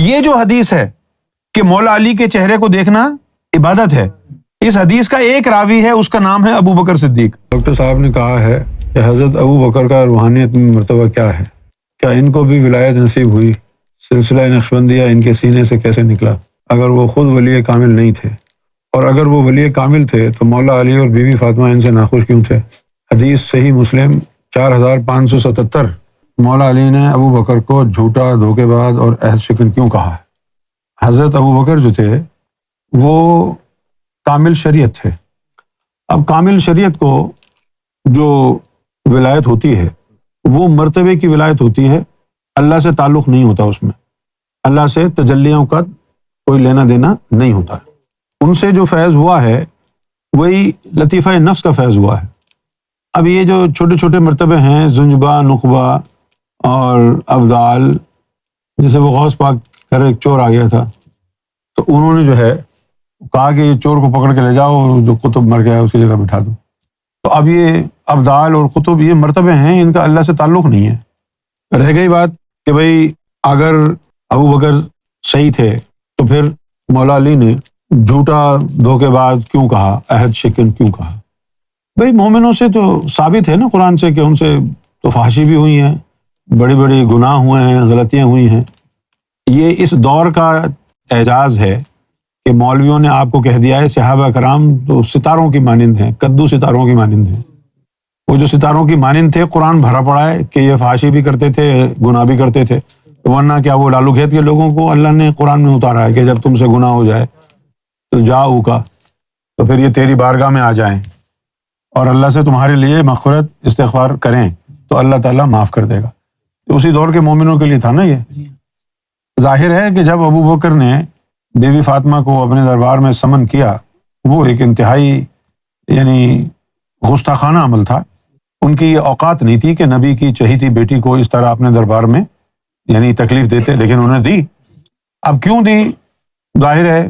یہ جو حدیث ہے کہ مولا علی کے چہرے کو دیکھنا عبادت ہے، اس حدیث کا ایک راوی ہے، اس کا نام ہے ابو بکر صدیق۔ ڈاکٹر صاحب نے کہا ہے کہ حضرت ابو بکر کا روحانیت میں مرتبہ کیا ہے؟ کیا ان کو بھی ولایت نصیب ہوئی؟ سلسلہ نقشبندیہ ان کے سینے سے کیسے نکلا اگر وہ خود ولی کامل نہیں تھے؟ اور اگر وہ ولی کامل تھے تو مولا علی اور بی بی فاطمہ ان سے ناخوش کیوں تھے؟ حدیث صحیح مسلم 4577۔ مولا علی نے ابو بکر کو جھوٹا، دھوکے باز اور عہد شکن کیوں کہا ہے؟ حضرت ابو بکر جو تھے وہ کامل شریعت تھے۔ اب کامل شریعت کو جو ولایت ہوتی ہے وہ مرتبے کی ولایت ہوتی ہے، اللہ سے تعلق نہیں ہوتا، اس میں اللہ سے تجلیوں کا کوئی لینا دینا نہیں ہوتا۔ ان سے جو فیض ہوا ہے وہی لطیفہ نفس کا فیض ہوا ہے۔ اب یہ جو چھوٹے چھوٹے مرتبے ہیں، زنجبہ، نخبہ اور ابدال، جیسے وہ غوث پاک گھر ایک چور آ گیا تھا تو انہوں نے جو ہے کہا کہ یہ چور کو پکڑ کے لے جاؤ، جو قطب مر گیا اس کی جگہ بٹھا دو۔ تو اب یہ ابدال اور قطب یہ مرتبے ہیں، ان کا اللہ سے تعلق نہیں ہے۔ رہ گئی بات کہ بھئی اگر ابو بکر صحیح تھے تو پھر مولا علی نے جھوٹا، دھوکے باز کیوں کہا، عہد شکن کیوں کہا؟ بھئی مومنوں سے تو ثابت ہے نا قرآن سے کہ ان سے تو فحاشی بھی ہوئی ہیں، بڑی بڑی گناہ ہوئے ہیں، غلطیاں ہوئی ہیں۔ یہ اس دور کا اعجاز ہے کہ مولویوں نے آپ کو کہہ دیا ہے صحابہ کرام تو ستاروں کی مانند ہیں، کدو ستاروں کی مانند ہیں۔ وہ جو ستاروں کی مانند تھے، قرآن بھرا پڑا ہے کہ یہ فحاشی بھی کرتے تھے، گناہ بھی کرتے تھے، ورنہ کیا وہ لالو گھیت کے لوگوں کو اللہ نے قرآن میں اتارا ہے کہ جب تم سے گناہ ہو جائے تو جاؤ کا تو پھر یہ تیری بارگاہ میں آ جائیں اور اللہ سے تمہارے لیے مغفرت استغفار کریں تو اللہ تعالیٰ معاف کر دے گا۔ اسی دور کے مومنوں کے لیے تھا نا یہ۔ ظاہر ہے کہ جب ابو بکر نے بی بی فاطمہ کو اپنے دربار میں سمن کیا، وہ ایک انتہائی یعنی گستاخانہ عمل تھا۔ ان کی یہ اوقات نہیں تھی کہ نبی کی چہیتی بیٹی کو اس طرح اپنے دربار میں یعنی تکلیف دیتے، لیکن انہوں نے دی۔ اب کیوں دی؟ ظاہر ہے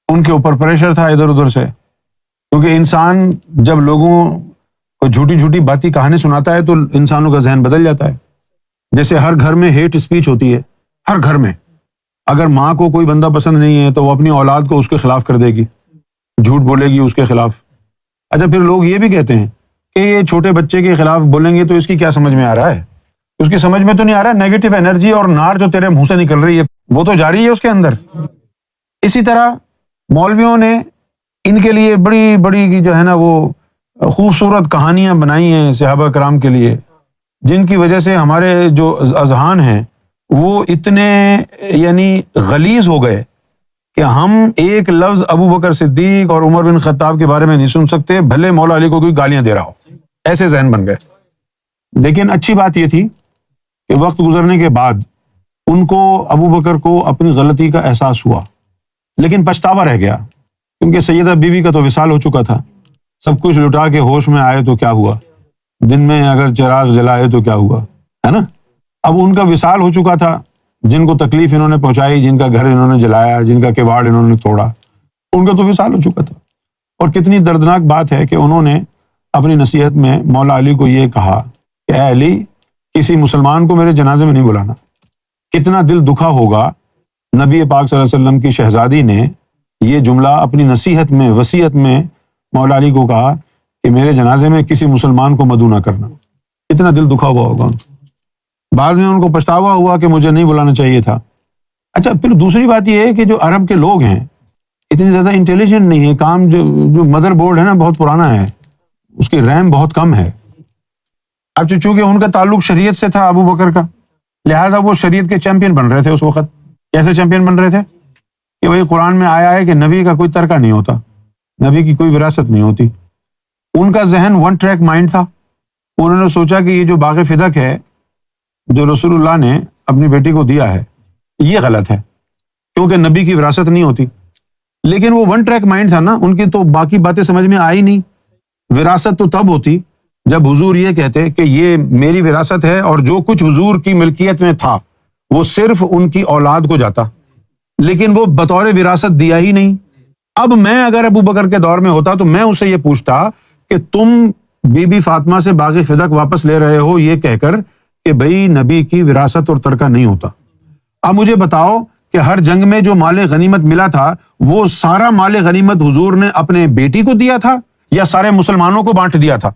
ان کے اوپر پریشر تھا ادھر ادھر سے، کیونکہ انسان جب لوگوں کو جھوٹی جھوٹی باتیں کہانی سناتا ہے تو انسانوں کا ذہن بدل جاتا ہے۔ جیسے ہر گھر میں ہیٹ اسپیچ ہوتی ہے، ہر گھر میں۔ اگر ماں کو کوئی بندہ پسند نہیں ہے تو وہ اپنی اولاد کو اس کے خلاف کر دے گی، جھوٹ بولے گی اس کے خلاف۔ اچھا پھر لوگ یہ بھی کہتے ہیں کہ یہ چھوٹے بچے کے خلاف بولیں گے تو اس کی کیا سمجھ میں آ رہا ہے؟ اس کی سمجھ میں تو نہیں آ رہا، نیگیٹو انرجی اور نار جو تیرے منہ سے نکل رہی ہے وہ تو جاری ہے اس کے اندر۔ اسی طرح مولویوں نے ان کے لیے بڑی بڑی جو ہے نا وہ خوبصورت کہانیاں بنائی ہیں صحابہ کرام کے لیے، جن کی وجہ سے ہمارے جو اذہان ہیں وہ اتنے یعنی غلیظ ہو گئے کہ ہم ایک لفظ ابو بکر صدیق اور عمر بن خطاب کے بارے میں نہیں سن سکتے، بھلے مولا علی کو کوئی گالیاں دے رہا ہو۔ ایسے ذہن بن گئے۔ لیکن اچھی بات یہ تھی کہ وقت گزرنے کے بعد ان کو، ابو بکر کو اپنی غلطی کا احساس ہوا، لیکن پچھتاوا رہ گیا، کیونکہ سیدہ بیوی کا تو وصال ہو چکا تھا۔ سب کچھ لٹا کے ہوش میں آئے تو کیا ہوا، دن میں اگر چراغ جلائے تو کیا ہوا، ہے نا۔ اب ان کا وصال ہو چکا تھا، جن کو تکلیف انہوں نے پہنچائی، جن کا گھر انہوں نے جلایا، جن کا کباڑ انہوں نے توڑا، ان کا تو وصال ہو چکا تھا۔ اور کتنی دردناک بات ہے کہ انہوں نے اپنی نصیحت میں مولا علی کو یہ کہا کہ اے علی، کسی مسلمان کو میرے جنازے میں نہیں بلانا۔ کتنا دل دکھا ہوگا نبی پاک صلی اللہ علیہ وسلم کی شہزادی نے یہ جملہ اپنی نصیحت میں، وصیت میں مولا علی کو کہا کہ میرے جنازے میں کسی مسلمان کو مدعو نہ کرنا۔ کتنا دل دکھا ہوا ہوگا۔ بعد میں ان کو پچھتاوا ہوا کہ مجھے نہیں بلانا چاہیے تھا۔ اچھا پھر دوسری بات یہ ہے کہ جو عرب کے لوگ ہیں اتنی زیادہ انٹیلیجنٹ نہیں ہے، کام جو مدر بورڈ ہے نا بہت پرانا ہے، اس کی ریم بہت کم ہے۔ اب چونکہ ان کا تعلق شریعت سے تھا ابو بکر کا، لہٰذا وہ شریعت کے چیمپئن بن رہے تھے اس وقت۔ کیسے چیمپئن بن رہے تھے؟ کہ وہی قرآن میں آیا ہے کہ نبی کا کوئی ترکہ نہیں ہوتا، نبی کی کوئی وراثت نہیں ہوتی۔ ان کا ذہن ون ٹریک مائنڈ تھا۔ انہوں نے سوچا کہ یہ جو باغ فدق ہے جو رسول اللہ نے اپنی بیٹی کو دیا ہے یہ غلط ہے، کیونکہ نبی کی وراثت نہیں ہوتی۔ لیکن وہ ون ٹریک مائنڈ تھا نا، ان کی تو باقی باتیں سمجھ میں آئی نہیں۔ وراثت تو تب ہوتی جب حضور یہ کہتے کہ یہ میری وراثت ہے اور جو کچھ حضور کی ملکیت میں تھا وہ صرف ان کی اولاد کو جاتا، لیکن وہ بطور وراثت دیا ہی نہیں۔ اب میں اگر ابو بکر کے دور میں ہوتا تو میں اس سے یہ پوچھتا کہ تم بی بی فاطمہ سے باغ فدق واپس لے رہے ہو یہ کہہ کر کہ بھئی نبی کی وراثت اور ترکہ نہیں ہوتا۔ اب مجھے بتاؤ کہ ہر جنگ میں جو مال غنیمت ملا تھا وہ سارا مال غنیمت حضور نے اپنے بیٹی کو دیا تھا یا سارے مسلمانوں کو بانٹ دیا تھا؟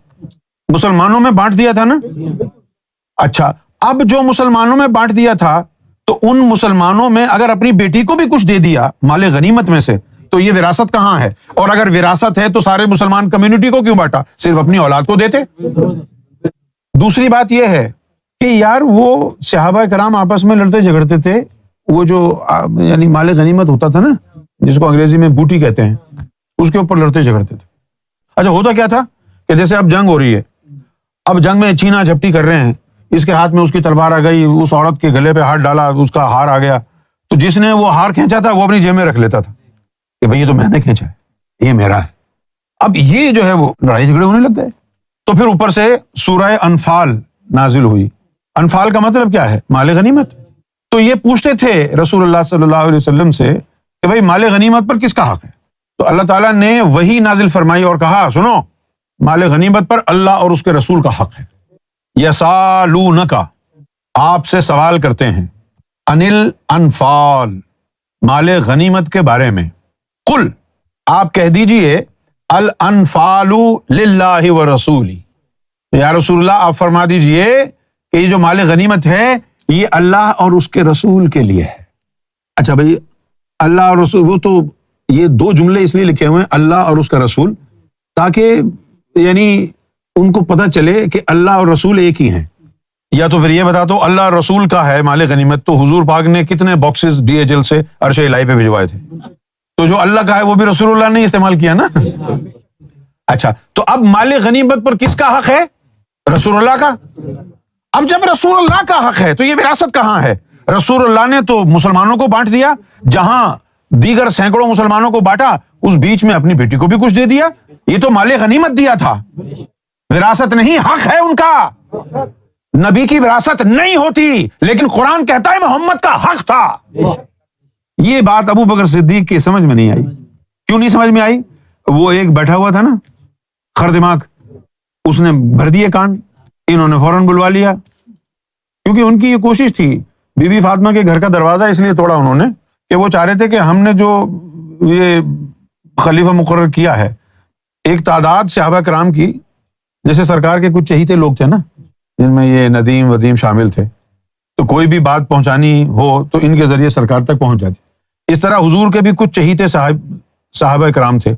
مسلمانوں میں بانٹ دیا تھا نا. اچھا، اب جو مسلمانوں میں بانٹ دیا تھا تو ان مسلمانوں میں اگر اپنی بیٹی کو بھی کچھ دے دیا مال غنیمت میں سے تو یہ وراثت کہاں ہے؟ اور اگر وراثت ہے تو سارے مسلمان کمیونٹی کو کیوں بانٹا؟ صرف اپنی اولاد کو دیتے. دوسری بات یہ ہے کہ یار وہ صحابہ کرام آپس میں لڑتے جھگڑتے تھے، وہ جو یعنی مال غنیمت ہوتا تھا نا جس کو انگریزی میں بوٹی کہتے ہیں، اس کے اوپر لڑتے جھگڑتے تھے. اچھا، ہوتا کیا تھا کہ جیسے اب جنگ ہو رہی ہے، اب جنگ میں چھینا جھپٹی کر رہے ہیں، اس کے ہاتھ میں اس کی تلوار آ گئی، اس عورت کے گلے پہ ہاتھ ڈالا، اس کا ہار آ گیا، تو جس نے وہ ہار کھینچا تھا وہ اپنی جیب میں رکھ لیتا تھا کہ بھئی یہ تو میں نے کھینچا ہے، یہ میرا ہے. اب یہ جو ہے وہ لڑائی جھگڑے ہونے لگ گئے. تو پھر اوپر سے سورہ انفال نازل ہوئی. انفال کا مطلب کیا ہے؟ مال غنیمت. تو یہ پوچھتے تھے رسول اللہ صلی اللہ علیہ وسلم سے کہ بھئی مال غنیمت پر کس کا حق ہے؟ تو اللہ تعالیٰ نے وہی نازل فرمائی اور کہا سنو، مال غنیمت پر اللہ اور اس کے رسول کا حق ہے. یسالونک، آپ سے سوال کرتے ہیں، انل انفال، مال غنیمت کے بارے میں. قل، آپ کہہ دیجئے، الانفال للہ ورسولہ، یا رسول اللہ آپ فرما دیجئے کہ یہ جو مال غنیمت ہے یہ اللہ اور اس کے رسول کے لیے ہے. اچھا بھائی، اللہ اور رسول، وہ تو یہ دو جملے اس لیے لکھے ہوئے ہیں اللہ اور اس کا رسول، تاکہ یعنی ان کو پتہ چلے کہ اللہ اور رسول ایک ہی ہیں. یا تو پھر یہ بتا دو اللہ اور رسول کا ہے مال غنیمت، تو حضور پاک نے کتنے باکسز DHL سے عرش الہی پہ بھجوائے تھے؟ تو جو اللہ کا ہے وہ بھی رسول اللہ نے استعمال کیا نا. اچھا، تو اب مال غنیمت پر کس کا حق ہے؟ رسول اللہ کا. اب جب رسول اللہ کا حق ہے تو یہ وراثت کہاں ہے؟ رسول اللہ نے تو مسلمانوں کو بانٹ دیا، جہاں دیگر سینکڑوں مسلمانوں کو بانٹا اس بیچ میں اپنی بیٹی کو بھی کچھ دے دیا. یہ تو مال غنیمت دیا تھا، وراثت نہیں، حق ہے ان کا. نبی کی وراثت نہیں ہوتی، لیکن قرآن کہتا ہے محمد کا حق تھا. یہ بات ابو بکر صدیق کی سمجھ میں نہیں آئی. کیوں نہیں سمجھ میں آئی؟ وہ ایک بیٹھا ہوا تھا نا خر دماغ، اس نے بھر دیے کان، انہوں نے فوراً بلوا لیا. کیونکہ ان کی یہ کوشش تھی، بی بی فاطمہ کے گھر کا دروازہ اس لیے توڑا انہوں نے کہ وہ چاہ رہے تھے کہ ہم نے جو یہ خلیفہ مقرر کیا ہے، ایک تعداد صحابہ کرام کی، جیسے سرکار کے کچھ چہیتے لوگ تھے نا جن میں یہ ندیم ودیم شامل تھے، تو کوئی بھی بات پہنچانی ہو تو ان کے ذریعے سرکار تک پہنچ جاتی. اس طرح حضور کے بھی کچھ چہیتے صحابہ کرام تھے،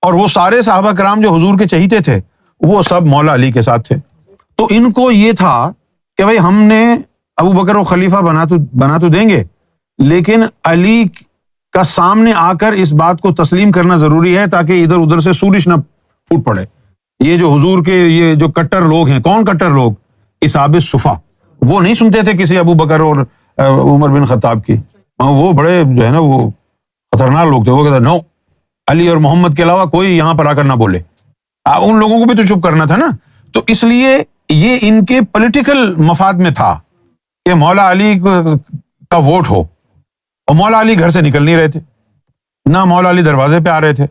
اور وہ سارے صحابہ کرام جو حضور کے چہیتے تھے وہ سب مولا علی کے ساتھ تھے. تو ان کو یہ تھا کہ بھائی ہم نے ابو بکر کو خلیفہ بنا تو دیں گے، لیکن علی کا سامنے آ کر اس بات کو تسلیم کرنا ضروری ہے تاکہ ادھر ادھر سے سورش نہ پھوٹ پڑے. یہ جو حضور کے یہ جو کٹر لوگ ہیں، کون کٹر لوگ؟ اصحاب الصفا. وہ نہیں سنتے تھے کسی ابو بکر اور عمر بن خطاب کی. وہ بڑے جو ہے نا وہ خطرناک لوگ تھے. وہ کہتے نو، علی اور محمد کے علاوہ کوئی یہاں پر آ کر نہ بولے. ان لوگوں کو بھی تو چپ کرنا تھا نا. تو اس لیے یہ ان کے پولیٹیکل مفاد میں تھا کہ مولا علی کا ووٹ ہو، اور مولا علی گھر سے نکل نہیں رہے تھے، نہ مولا علی دروازے پہ آ رہے تھے،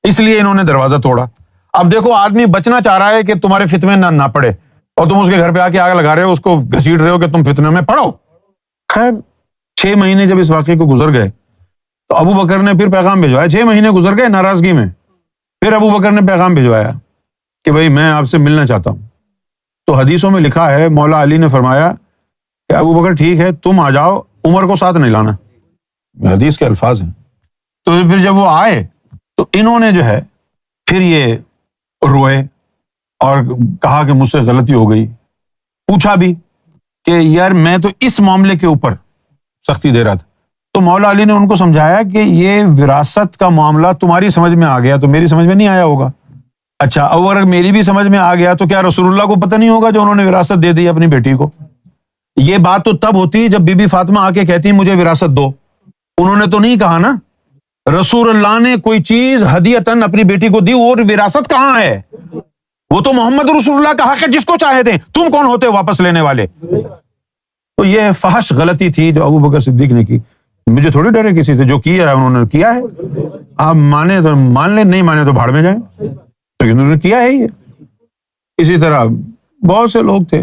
اس لیے انہوں نے دروازہ توڑا. اب دیکھو آدمی بچنا چاہ رہا ہے کہ تمہارے فتنے نہ پڑے، اور تم اس کے گھر پہ آ کے آگ لگا رہے ہو، اس کو گھسیٹ رہے ہو کہ تم فتنے میں پڑو. خیر 6 مہینے جب اس واقعے کو گزر گئے تو ابو بکر نے پھر پیغام بھجوایا. 6 مہینے گزر گئے ناراضگی میں، پھر ابو بکر نے پیغام بھجوایا کہ بھائی میں آپ سے ملنا چاہتا ہوں. تو حدیثوں میں لکھا ہے مولا علی نے فرمایا کہ ابو بکر ٹھیک ہے تم آ جاؤ، عمر کو ساتھ نہیں لانا. حدیث کے الفاظ ہیں. تو پھر جب وہ آئے تو انہوں نے جو ہے پھر یہ روئے اور کہا کہ مجھ سے غلطی ہو گئی. پوچھا بھی کہ یار میں تو اس معاملے کے اوپر سختی دے رہا تھا. تو مولا علی نے ان کو سمجھایا کہ یہ وراثت کا معاملہ تمہاری سمجھ میں آ گیا تو میری سمجھ میں نہیں آیا ہوگا. اچھا اگر میری بھی سمجھ میں آ گیا تو کیا رسول اللہ کو پتہ نہیں ہوگا جو انہوں نے وراثت دے دی اپنی بیٹی کو؟ یہ بات تو تب ہوتی جب بی بی فاطمہ آ کے کہتی مجھے وراثت دو. انہوں نے تو نہیں کہا نا. رسول اللہ نے کوئی چیز ہدیتاً اپنی بیٹی کو دی، اور وراثت کہاں ہے؟ وہ تو محمد رسول اللہ کا حق ہے، جس کو چاہے دیں. تم کون ہوتے واپس لینے والے؟ تو یہ فحش غلطی تھی جو ابو بکر صدیق نے کی. مجھے تھوڑی ڈر ہے کسی سے، جو کیا ہے انہوں نے کیا ہے. آپ مانے تو مان لیں، نہیں مانے تو بھاڑ میں جائیں. تو انہوں نے کیا ہے یہ. اسی طرح بہت سے لوگ تھے،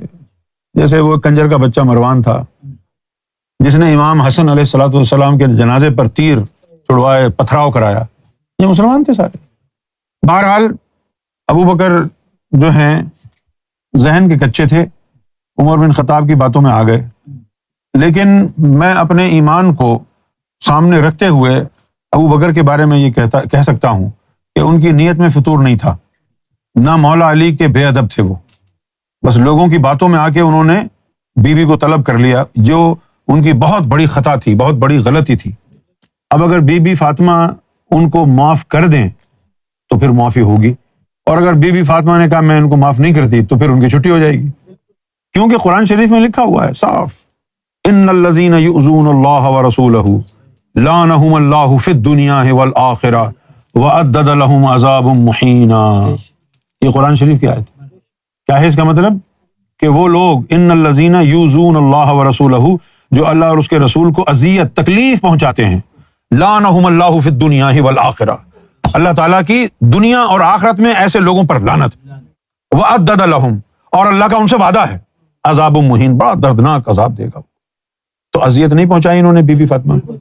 جیسے وہ کنجر کا بچہ مروان تھا، جس نے امام حسن علیہ الصلوۃ والسلام کے جنازے پر تیر چھڑوائے، پتھراؤ کرایا، یہ مسلمان تھے سارے۔ بہرحال ابو بکر جو ہیں ذہن کے کچے تھے، عمر بن خطاب کی باتوں میں آ گئے، لیکن میں اپنے ایمان کو سامنے رکھتے ہوئے ابو بکر کے بارے میں یہ کہہ سکتا ہوں کہ ان کی نیت میں فطور نہیں تھا، نہ مولا علی کے بے ادب تھے وہ، بس لوگوں کی باتوں میں آ کے انہوں نے بیوی کو طلب کر لیا، جو ان کی بہت بڑی خطا تھی، بہت بڑی غلطی تھی۔ اب اگر بی بی فاطمہ ان کو معاف کر دیں تو پھر معافی ہوگی، اور اگر بی بی فاطمہ نے کہا میں ان کو معاف نہیں کرتی تو پھر ان کی چھٹی ہو جائے گی، کیونکہ قرآن شریف میں لکھا ہوا ہے صاف، ان الذین یؤذون اللہ ورسولہ لعنہم اللہ فی الدنیا والآخرہ وأعد لهم عذاب مہینا۔ یہ قرآن شریف کی آیت ہے۔ کیا ہے اس کا مطلب؟ کہ وہ لوگ ان الذین یؤذون اللہ ورسولہ، جو اللہ اور اس کے رسول کو اذیت تکلیف پہنچاتے ہیں، لعنہم اللہ فی الدنیا والآخرہ، اللہ تعالیٰ کی دنیا اور آخرت میں ایسے لوگوں پر لعنت، وأعد لهم، اور اللہ کا ان سے وعدہ ہے، عذاب مہین، بڑا دردناک عذاب دے گا۔ تو اذیت نہیں پہنچائی انہوں نے بی بی فاطمہ کو،